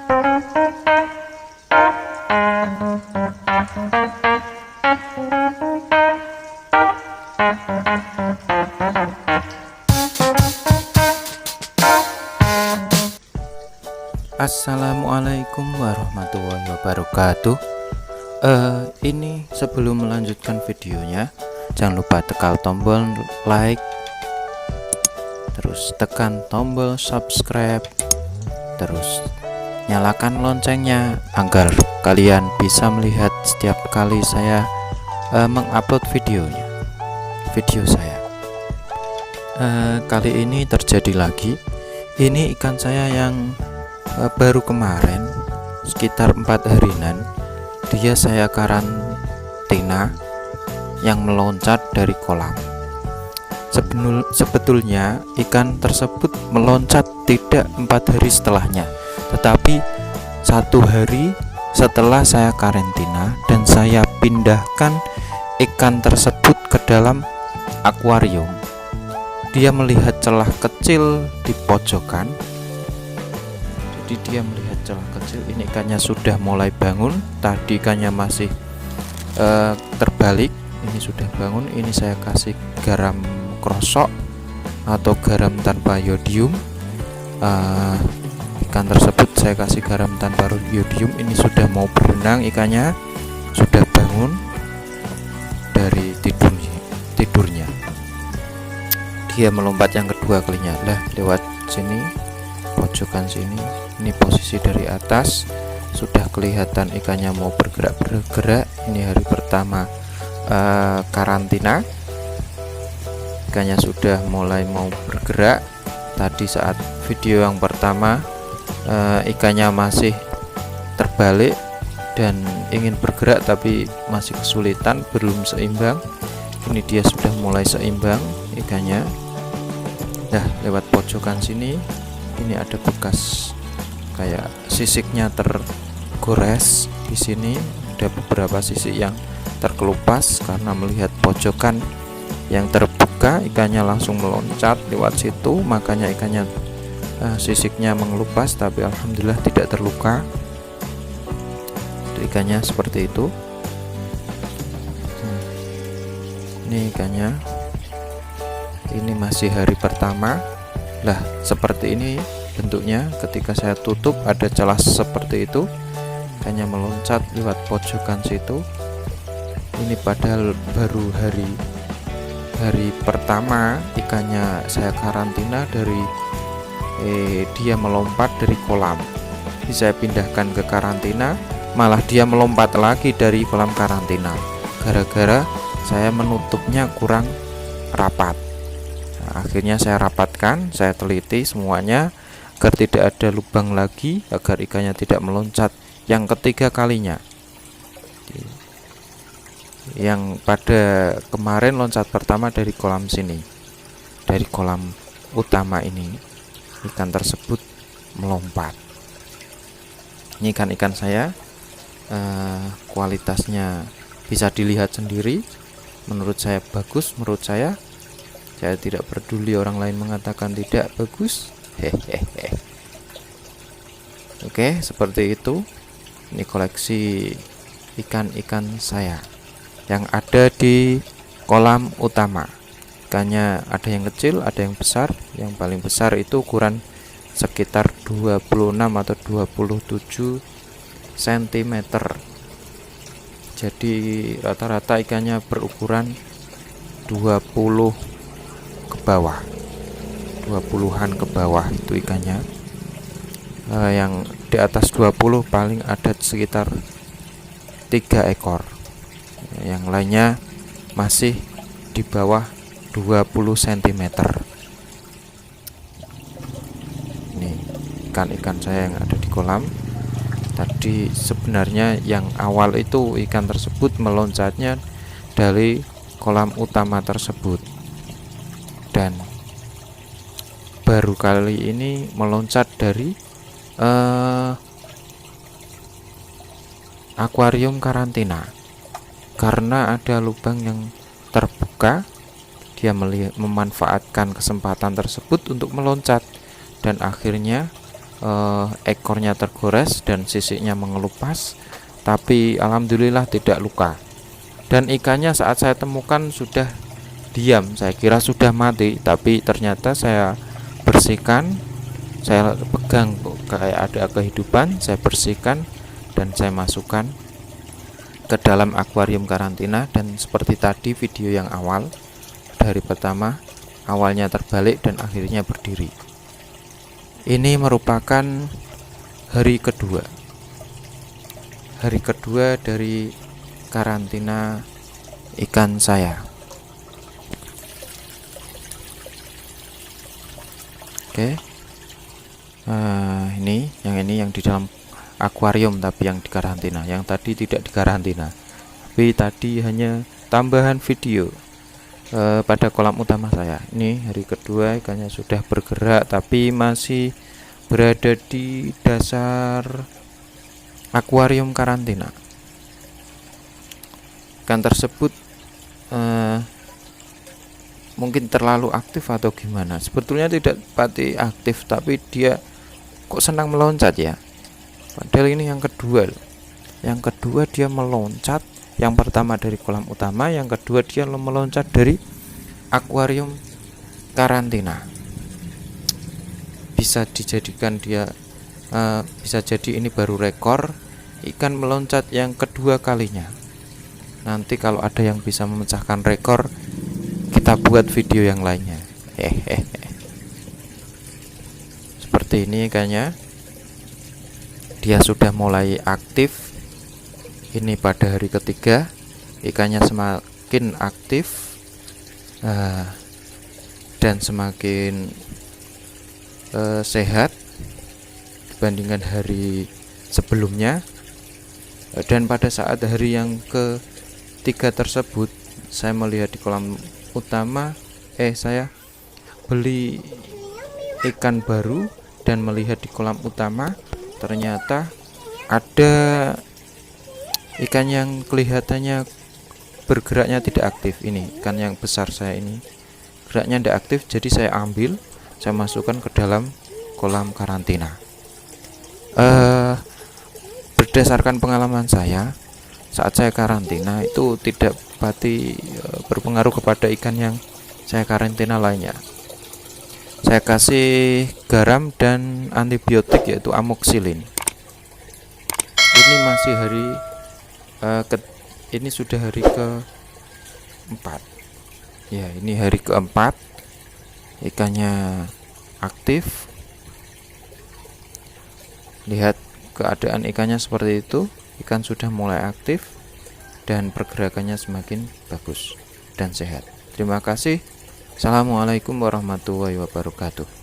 Assalamualaikum warahmatullahi wabarakatuh. Ini sebelum melanjutkan videonya, jangan lupa tekan tombol like, terus tekan tombol subscribe, terus nyalakan loncengnya agar kalian bisa melihat setiap kali saya mengupload video saya. Kali ini terjadi lagi. Ini ikan saya yang baru kemarin sekitar 4 harian dia saya karantina yang meloncat dari kolam. Sebetulnya ikan tersebut meloncat tidak 4 hari setelahnya, tetapi 1 hari setelah saya karantina dan saya pindahkan ikan tersebut ke dalam akuarium. Dia melihat celah kecil di pojokan. Jadi dia melihat celah kecil. Ini ikannya sudah mulai bangun. Tadi ikannya masih terbalik. Ini sudah bangun. Ini saya kasih garam krosok atau garam tanpa yodium. Ikan tersebut saya kasih garam tanpa yodium. Ini sudah mau berenang. Ikannya sudah bangun dari tidurnya. Dia melompat yang kedua kalinya. Lah, lewat sini, pojokan sini. Ini posisi dari atas, sudah kelihatan ikannya mau bergerak. Ini hari pertama karantina. Ikannya sudah mulai mau bergerak. Tadi saat video yang pertama ikannya masih terbalik dan ingin bergerak tapi masih kesulitan, belum seimbang. Ini dia sudah mulai seimbang ikannya. Nah, lewat pojokan sini ini ada bekas kayak sisiknya tergores. Di sini ada beberapa sisik yang terkelupas karena melihat pojokan yang terbuka, ikannya langsung meloncat lewat situ, makanya ikannya sisiknya mengelupas, tapi alhamdulillah tidak terluka. Ikannya seperti itu. Ini ikannya. Ini masih hari pertama. Lah, seperti ini bentuknya. Ketika saya tutup ada celah seperti itu, ikannya meloncat lewat pojokan situ. Ini padahal baru hari pertama ikannya saya karantina dari dia melompat dari kolam. Jadi saya pindahkan ke karantina, malah dia melompat lagi dari kolam karantina gara-gara saya menutupnya kurang rapat. Nah, akhirnya saya rapatkan, saya teliti semuanya agar tidak ada lubang lagi, agar ikannya tidak meloncat yang ketiga kalinya. Yang pada kemarin loncat pertama dari kolam sini, dari kolam utama ini, ikan tersebut melompat. Ini ikan-ikan saya, kualitasnya bisa dilihat sendiri. Menurut saya bagus, menurut saya tidak peduli orang lain mengatakan tidak bagus. Hehehe. Oke, seperti itu. Ini koleksi ikan-ikan saya yang ada di kolam utama. Ikannya ada yang kecil, ada yang besar. Yang paling besar itu ukuran sekitar 26 atau 27 cm. Jadi rata-rata ikannya berukuran 20 ke bawah, 20-an ke bawah itu ikannya. Yang di atas 20 paling ada sekitar 3 ekor. Yang lainnya masih di bawah 20 cm. Ini ikan-ikan saya yang ada di kolam. Tadi sebenarnya yang awal itu ikan tersebut meloncatnya dari kolam utama tersebut, dan baru kali ini meloncat dari akuarium karantina karena ada lubang yang terbuka. Dia memanfaatkan kesempatan tersebut untuk meloncat dan akhirnya ekornya tergores dan sisiknya mengelupas, tapi alhamdulillah tidak luka. Dan ikannya saat saya temukan sudah diam, saya kira sudah mati, tapi ternyata saya bersihkan, saya pegang kok kayak ada kehidupan, saya bersihkan dan saya masukkan ke dalam akuarium karantina. Dan seperti tadi video yang awal, dari pertama awalnya terbalik dan akhirnya berdiri. Ini merupakan hari kedua dari karantina ikan saya. Oke. Ini yang di dalam akuarium tapi yang dikarantina. Yang tadi tidak dikarantina. Tapi tadi hanya tambahan video pada kolam utama saya. Ini hari kedua, ikannya sudah bergerak tapi masih berada di dasar akuarium karantina. Ikan tersebut mungkin terlalu aktif atau gimana. Sebetulnya tidak pati aktif, tapi dia kok senang meloncat ya. Padahal ini yang kedua. Yang kedua dia meloncat. Yang pertama dari kolam utama, yang kedua dia meloncat dari akuarium karantina. Bisa dijadikan dia bisa jadi ini baru rekor ikan meloncat yang kedua kalinya. Nanti kalau ada yang bisa memecahkan rekor, kita buat video yang lainnya. Seperti ini ikannya. Dia sudah mulai aktif. Ini pada hari ketiga, ikannya semakin aktif dan semakin sehat dibandingkan hari sebelumnya. Dan pada saat hari yang ketiga tersebut, saya melihat di kolam utama, saya beli ikan baru dan melihat di kolam utama ternyata ada ikan yang kelihatannya bergeraknya tidak aktif. Ini ikan yang besar saya ini geraknya tidak aktif, jadi saya ambil, saya masukkan ke dalam kolam karantina. Berdasarkan pengalaman saya, saat saya karantina itu tidak pati berpengaruh kepada ikan yang saya karantina lainnya. Saya kasih garam dan antibiotik yaitu amoksilin. Ini masih hari ini sudah hari keempat. Ya, ini hari keempat. Ikannya aktif. Lihat keadaan ikannya seperti itu. Ikan sudah mulai aktif dan pergerakannya semakin bagus dan sehat. Terima kasih. Assalamualaikum warahmatullahi wabarakatuh.